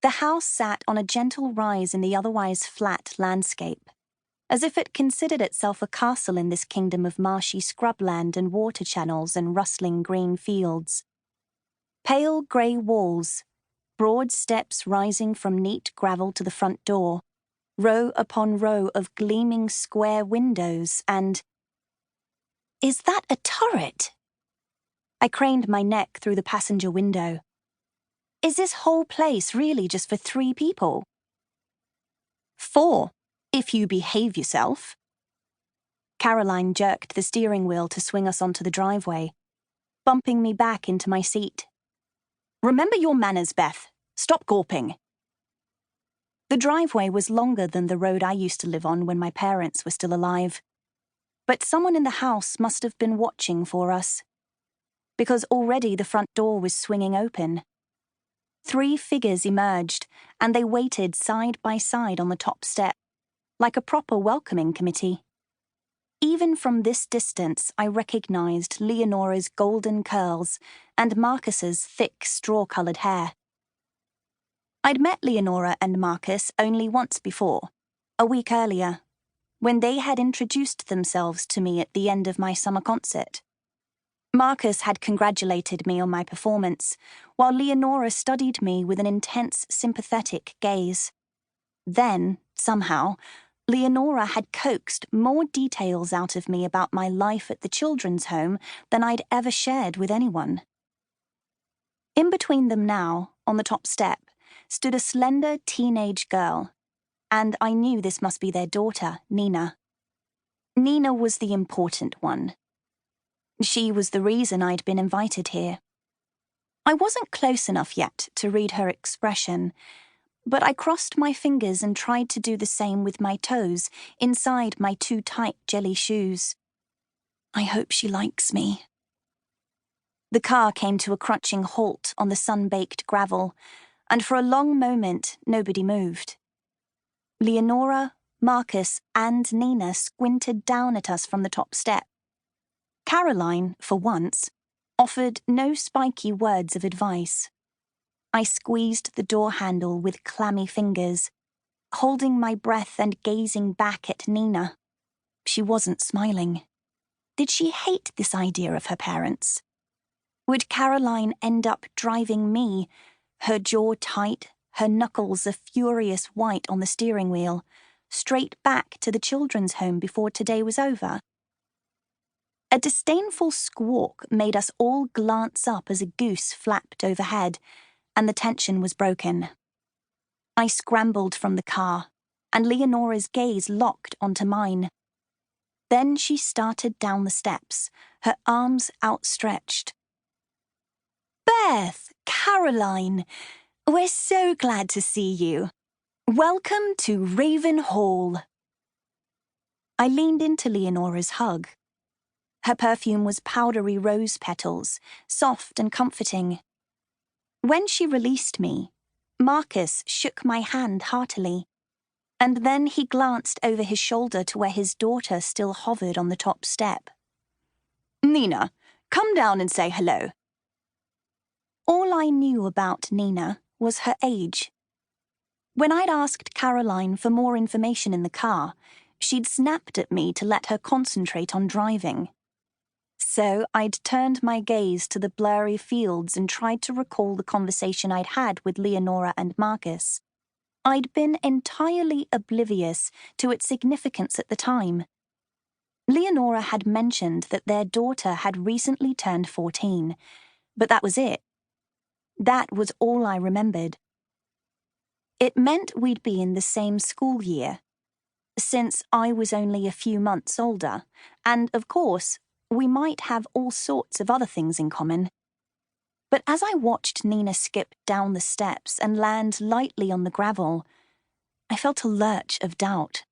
The house sat on a gentle rise in the otherwise flat landscape, as if it considered itself a castle in this kingdom of marshy scrubland and water channels and rustling green fields. Pale grey walls, broad steps rising from neat gravel to the front door, row upon row of gleaming square windows, and— "Is that a turret?" I craned my neck through the passenger window. "Is this whole place really just for 3 people?" "4, if you behave yourself." Caroline jerked the steering wheel to swing us onto the driveway, bumping me back into my seat. "Remember your manners, Beth. Stop gawping." The driveway was longer than the road I used to live on when my parents were still alive. But someone in the house must have been watching for us, because already the front door was swinging open. 3 figures emerged, and they waited side by side on the top step, like a proper welcoming committee. Even from this distance, I recognized Leonora's golden curls and Marcus's thick straw-colored hair. I'd met Leonora and Marcus only once before, a week earlier, when they had introduced themselves to me at the end of my summer concert. Marcus had congratulated me on my performance, while Leonora studied me with an intense, sympathetic gaze. Then, somehow, Leonora had coaxed more details out of me about my life at the children's home than I'd ever shared with anyone. In between them now, on the top step, stood a slender teenage girl, and I knew this must be their daughter, Nina. Nina was the important one. She was the reason I'd been invited here. I wasn't close enough yet to read her expression, but I crossed my fingers and tried to do the same with my toes inside my too tight jelly shoes. I hope she likes me. The car came to a crunching halt on the sun-baked gravel, and for a long moment nobody moved. Leonora, Marcus, and Nina squinted down at us from the top step. Caroline, for once, offered no spiky words of advice. I squeezed the door handle with clammy fingers, holding my breath and gazing back at Nina. She wasn't smiling. Did she hate this idea of her parents? Would Caroline end up driving me, her jaw tight, her knuckles a furious white on the steering wheel, straight back to the children's home before today was over? A disdainful squawk made us all glance up as a goose flapped overhead, and the tension was broken. I scrambled from the car, and Leonora's gaze locked onto mine. Then she started down the steps, her arms outstretched. "Beth, Caroline, we're so glad to see you. Welcome to Raven Hall." I leaned into Leonora's hug. Her perfume was powdery rose petals, soft and comforting. When she released me, Marcus shook my hand heartily, and then he glanced over his shoulder to where his daughter still hovered on the top step. "Nina, come down and say hello." All I knew about Nina was her age. When I'd asked Caroline for more information in the car, she'd snapped at me to let her concentrate on driving. So I'd turned my gaze to the blurry fields and tried to recall the conversation I'd had with Leonora and Marcus. I'd been entirely oblivious to its significance at the time. Leonora had mentioned that their daughter had recently turned 14, but that was it. That was all I remembered. It meant we'd be in the same school year, since I was only a few months older, and, of course, we might have all sorts of other things in common. But as I watched Nina skip down the steps and land lightly on the gravel, I felt a lurch of doubt.